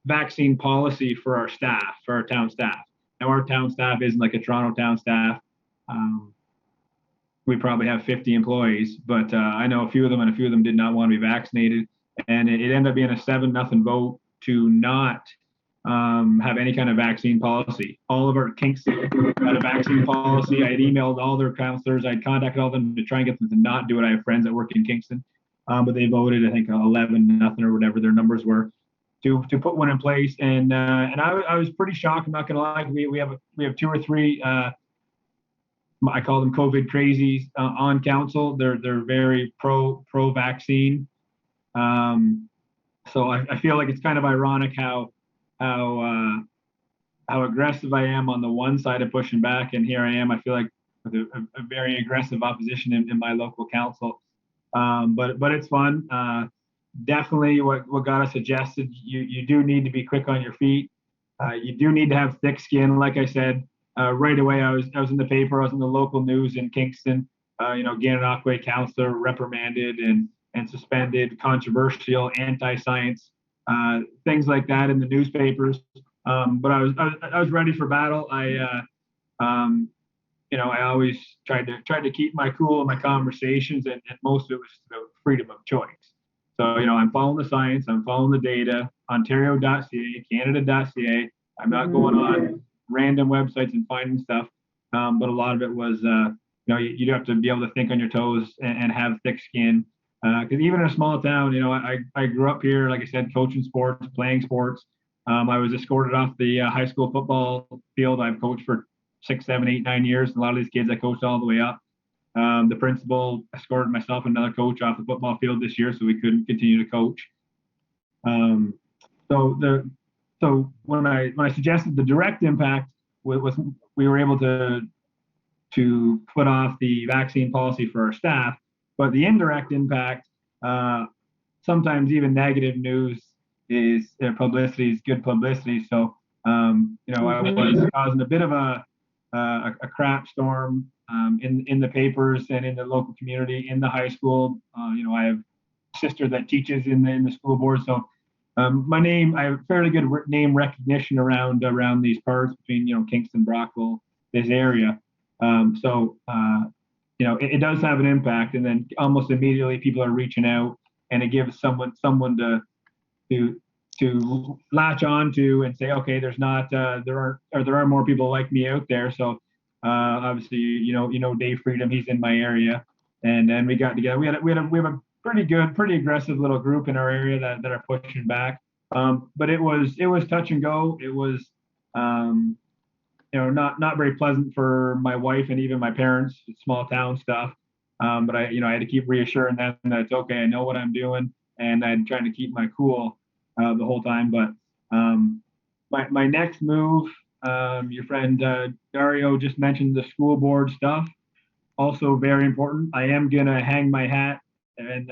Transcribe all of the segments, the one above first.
vaccine policy for our staff, for our town staff. Now, our town staff isn't like a Toronto town staff. Um, we probably have 50 employees, but I know a few of them, and a few of them did not want to be vaccinated, and it ended up being a 7-0 vote to not have any kind of vaccine policy. All of our Kingston had a vaccine policy. I had emailed all their counselors. I'd contacted all of them to try and get them to not do it. I have friends that work in Kingston, but they voted, I think, 11-0 or whatever their numbers were, to put one in place. And I was pretty shocked. I'm not going to lie. We have 2 or 3. I call them COVID crazies on council. They're very pro vaccine. So I feel like it's kind of ironic how aggressive I am on the one side of pushing back, and here I am. I feel like with a very aggressive opposition in my local council. But it's fun. Definitely, what got us suggested. You do need to be quick on your feet. You do need to have thick skin. Like I said, right away, I was in the paper. I was in the local news in Kingston. Gananoque councillor reprimanded and suspended, controversial, anti-science, things like that in the newspapers. But I was ready for battle. I always tried to keep my cool in my conversations, and most of it was the freedom of choice. So, I'm following the science, I'm following the data, Ontario.ca, Canada.ca. I'm not going on random websites and finding stuff. But a lot of it was, you do have to be able to think on your toes and have thick skin. Because even in a small town, I grew up here, like I said, coaching sports, playing sports. I was escorted off the high school football field. I've coached for 6, 7, 8, 9 years. And a lot of these kids I coached all the way up. The principal escorted myself and another coach off the football field this year, so we couldn't continue to coach. So when I suggested the direct impact was we were able to put off the vaccine policy for our staff, but the indirect impact, sometimes even negative news is publicity is good publicity. So I was causing a bit of a crap storm in the papers and in the local community, in the high school. I have a sister that teaches in the school board, so my name, I have fairly good name recognition around these parts between Kingston, Brockville, this area. It does have an impact, and then almost immediately people are reaching out, and it gives someone to latch on to and say, okay, there are more people like me out there. So obviously, Dave Freedom, he's in my area, and then we got together. We have a pretty aggressive little group in our area that are pushing back. But it was touch and go. It was not very pleasant for my wife and even my parents, small town stuff. But I had to keep reassuring them that it's okay. I know what I'm doing, and I'm trying to keep my cool the whole time. But my next move, your friend Dario just mentioned the school board stuff. Also very important. I am gonna hang my hat and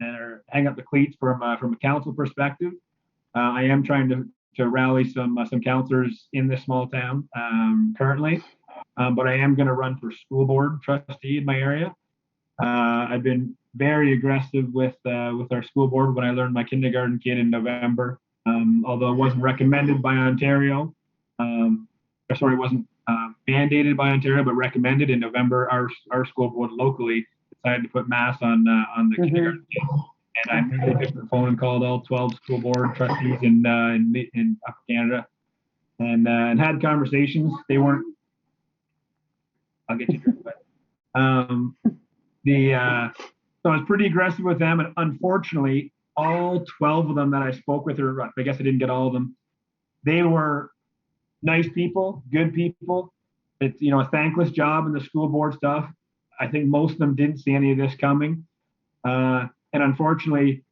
or hang up the cleats from a council perspective. I am trying to rally some counselors in this small town currently, but I am going to run for school board trustee in my area. I've been very aggressive with our school board when I learned my kindergarten kid in November. Although it wasn't recommended by Ontario, it wasn't mandated by Ontario, but recommended in November. Our school board locally decided to put masks on the kindergarten kid. And I immediately picked up the phone and called all 12 school board trustees in Upper Canada, and had conversations. They weren't. I'll get you through, but so I was pretty aggressive with them, and unfortunately, all 12 of them that I spoke with, or I guess I didn't get all of them, they were nice people, good people. It's a thankless job in the school board stuff. I think most of them didn't see any of this coming. And unfortunately,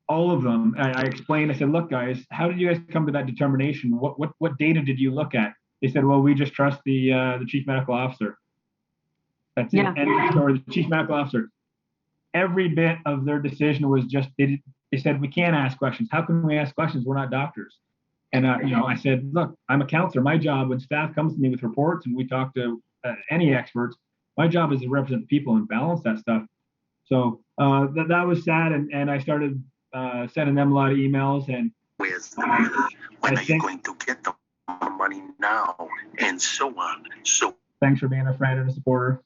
all of them, I explained, I said, look, guys, how did you guys come to that determination? What data did you look at? They said, well, we just trust the chief medical officer. That's it. End of story. The chief medical officer. Every bit of their decision was just, they said, we can't ask questions. How can we ask questions? We're not doctors. And, I said, look, I'm a counselor. My job, when staff comes to me with reports and we talk to any experts, my job is to represent people and balance that stuff. So that was sad, and I started sending them a lot of emails, and where's the money? When I are you think, going to get the money now? And so on. So thanks for being a friend and a supporter.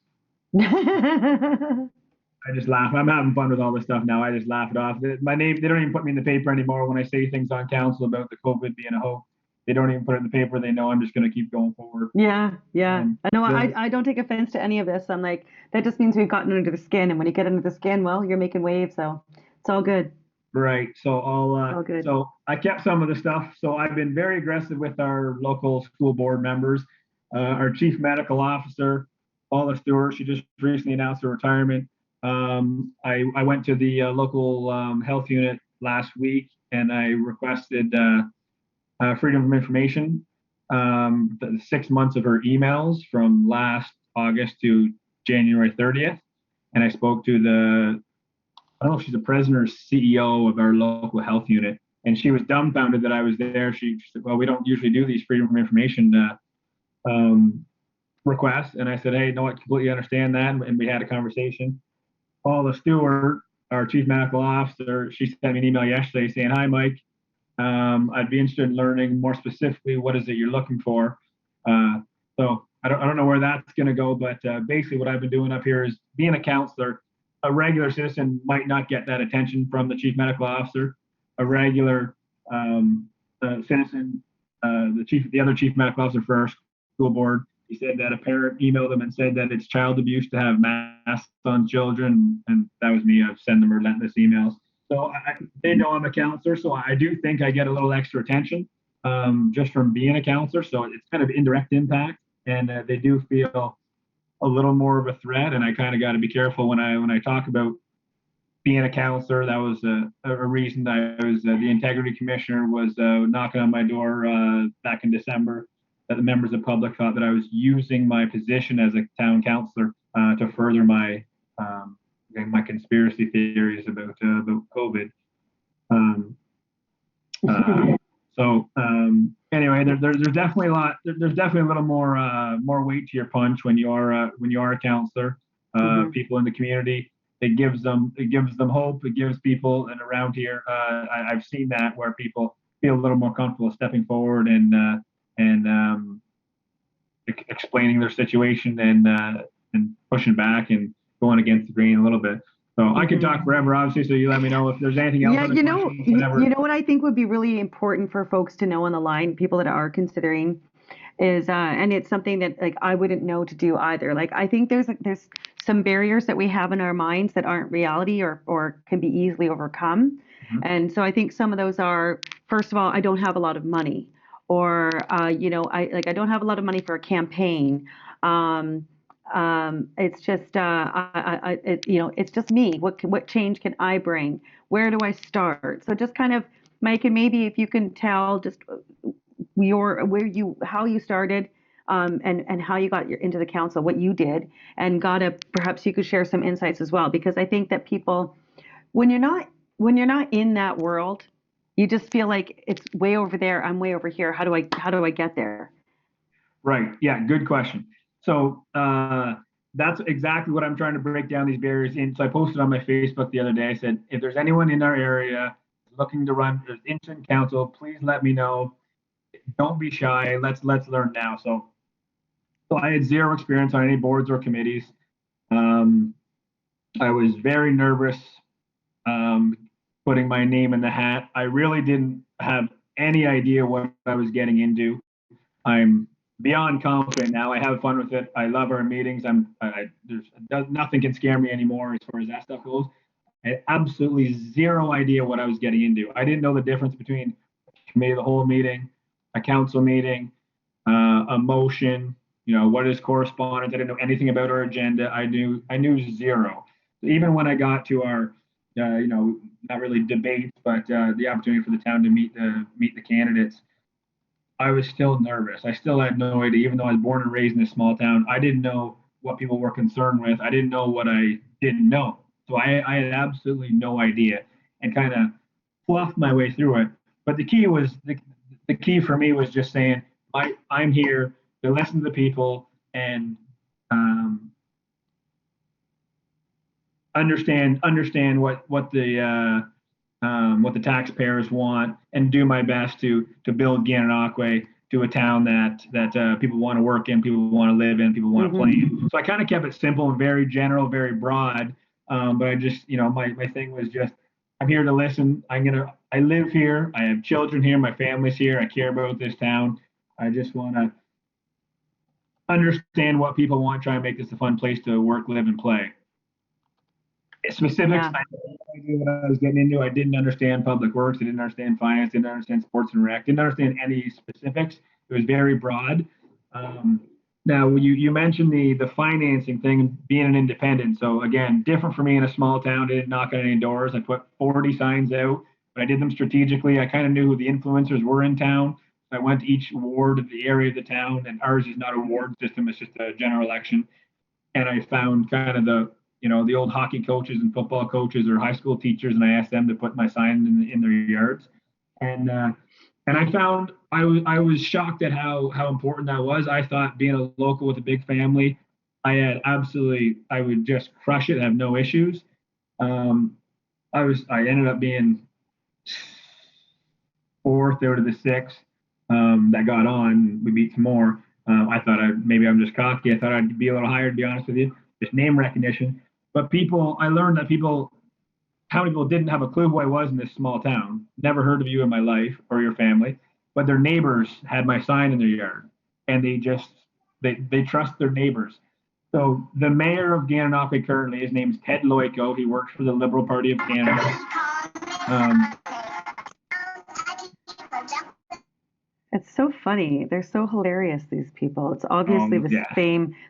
I just laugh. I'm having fun with all this stuff now. I just laugh it off. My name, they don't even put me in the paper anymore when I say things on council about the COVID being a hoax. They don't even put it in the paper. They know I'm just going to keep going forward. Yeah. And I know. I don't take offense to any of this. I'm like, that just means we've gotten under the skin. And when you get under the skin, well, you're making waves. So it's all good. right. So All good. so I kept some of the stuff. So I've been very aggressive with our local school board members. Our chief medical officer, Paula Stewart, she just recently announced her retirement. I went to the local health unit last week and I requested freedom of information, the 6 months of her emails from last August to January 30th. And I spoke to I don't know if she's the president or CEO of our local health unit. And she was dumbfounded that I was there. She said, well, we don't usually do these freedom of information requests. And I said, hey, no, I completely understand that. And we had a conversation. Paula Stewart, our chief medical officer, she sent me an email yesterday saying, hi, Mike. I'd be interested in learning more specifically what is it you're looking for. So I don't know where that's going to go, but basically what I've been doing up here is being a counselor. A regular citizen might not get that attention from the chief medical officer. A regular citizen, the other chief medical officer for our school board, he said that a parent emailed him and said that it's child abuse to have masks on children, and that was me. I've sent them relentless emails. So they know I'm a counselor, so I do think I get a little extra attention just from being a counselor. So it's kind of indirect impact, and they do feel a little more of a threat. And I kind of got to be careful when I talk about being a counselor. That was a reason that I was the integrity commissioner was knocking on my door back in December. That the members of the public thought that I was using my position as a town councillor to further my conspiracy theories about COVID. Anyway, there's definitely a lot. There's definitely a little more weight to your punch when you are a counselor. People in the community, it gives them hope. It gives people, and around here, I've seen that where people feel a little more comfortable stepping forward and explaining their situation and pushing back and going against the grain a little bit. So I could talk forever, obviously. So you let me know if there's anything else. Yeah, you know what I think would be really important for folks to know on the line, people that are considering, is and it's something that like I wouldn't know to do either. Like I think there's some barriers that we have in our minds that aren't reality or can be easily overcome. And so I think some of those are, first of all, I don't have a lot of money, or I don't have a lot of money for a campaign. It's just it's just me. What change can I bring? Where do I start? So just kind of, Mike, and maybe if you can tell just how you started, and how you got into the council, what you did, and perhaps you could share some insights as well, because I think that people, when you're not in that world, you just feel like it's way over there. I'm way over here. How do I get there? Right. Yeah. Good question. So that's exactly what I'm trying to break down these barriers in. So I posted on my Facebook the other day. I said, if there's anyone in our area looking to run for instant council, please let me know. Don't be shy. Let's learn now. So I had zero experience on any boards or committees. I was very nervous putting my name in the hat. I really didn't have any idea what I was getting into. I'm beyond confident now. I have fun with it. I love our meetings. Nothing can scare me anymore as far as that stuff goes. I had absolutely zero idea what I was getting into. I didn't know the difference between a committee of the whole meeting, a council meeting, a motion. What is correspondence? I didn't know anything about our agenda. I knew zero. Even when I got to our, not really debates, but the opportunity for the town to meet the candidates, I was still nervous. I still had no idea, even though I was born and raised in a small town. I didn't know what people were concerned with. I didn't know what I didn't know. So I had absolutely no idea and kind of fluffed my way through it. But the key for me was just saying, I'm here to listen to the people and understand what the what the taxpayers want, and do my best to build Gananoque to a town that people want to work in, people want to live in, people want to play in. So I kind of kept it simple and very general, very broad. But I just, my thing was just, I'm here to listen. I live here. I have children here. My family's here. I care about this town. I just want to understand what people want, try and make this a fun place to work, live, and play. Specifics, Yeah. I had no idea what I was getting into. I didn't understand public works. I didn't understand finance. Didn't understand sports and rec. Didn't understand any specifics. It was very broad. Um, Now, you mentioned the financing thing, being an independent. So again, different for me in a small town. I didn't knock on any doors. I put 40 signs out, but I did them strategically. I kind of knew who the influencers were in town. I went to each ward of the area of the town, and ours is not a ward system; it's just a general election. And I found kind of the old hockey coaches and football coaches or high school teachers, and I asked them to put my sign in their yards. And I found I was shocked at how important that was. I thought being a local with a big family, I would just crush it, have no issues. Um, I ended up being fourth out of the six that got on. We beat some more. I thought maybe I'm just cocky. I thought I'd be a little higher, to be honest with you, just name recognition. But I learned that how many people didn't have a clue who I was in this small town, never heard of you in my life or your family, but their neighbors had my sign in their yard, and they trust their neighbors. So the mayor of Gananoque currently, his name's Ted Loico. He works for the Liberal Party of Canada. Um, It's so funny. They're so hilarious, these people. It's obviously yeah,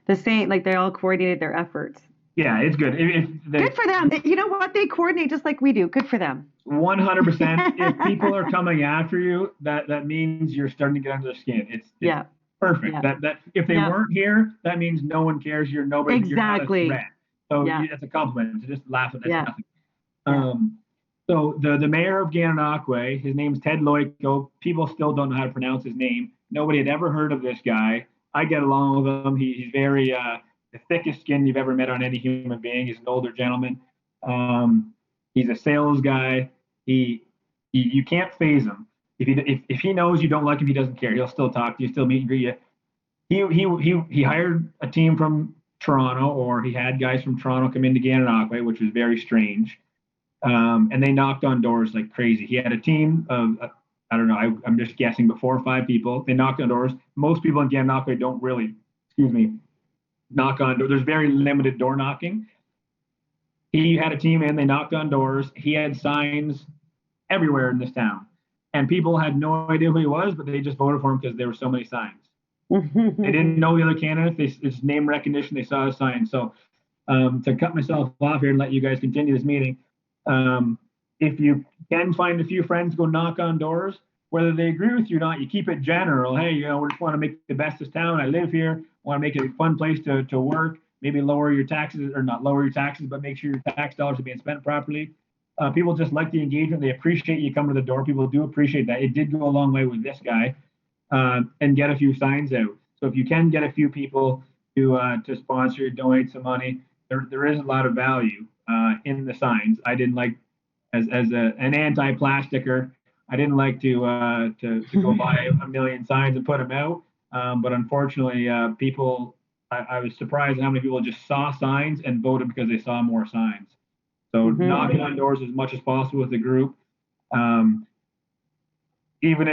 the same, like they all coordinated their efforts. yeah, it's good. Good for them. You know what? They coordinate just like we do. Good for them. 100%. If people are coming after you, that means you're starting to get under their skin. It's Yeah. perfect. Yeah. That if they Yeah. weren't here, that means no one cares. You're nobody. Exactly. You're not a threat. So Yeah. it's a compliment to just laugh at. That's Yeah. nothing. Yeah. So the mayor of Gananoque, his name's Ted Loico. People still don't know how to pronounce his name. Nobody had ever heard of this guy. I get along with him. He's very the thickest skin you've ever met on any human being. He's an older gentleman. Um, he's a sales guy. You can't phase him. If he knows you don't like him, he doesn't care. He'll still talk to you, still meet and greet you. He hired a team from Toronto, or he had guys from Toronto come into Gananoque, which was very strange. And they knocked on doors like crazy. He had a team of, I don't know, I'm just guessing, but 4 or 5 people. They knocked on doors. Most people in Gananoque don't really, excuse me, knock on doors. There's very limited door knocking. He had a team in, they knocked on doors. He had signs everywhere in this town. And people had no idea who he was, but they just voted for him because there were so many signs. They didn't know the other candidates. It's name recognition. They saw his sign. So to cut myself off here and let you guys continue this meeting, if you can find a few friends, go knock on doors. Whether they agree with you or not, you keep it general. Hey, we just want to make the best of this town. I live here. Want to make it a fun place to work. Maybe lower your taxes, or not lower your taxes, but make sure your tax dollars are being spent properly. People just like the engagement. They appreciate you coming to the door. People do appreciate that. It did go a long way with this guy, and get a few signs out. So if you can get a few people to sponsor, donate some money, there is a lot of value in the signs. I didn't like, as an anti-plasticer, I didn't like to go buy a million signs and put them out. But unfortunately, I was surprised at how many people just saw signs and voted because they saw more signs. So knocking on doors as much as possible with the group. Even if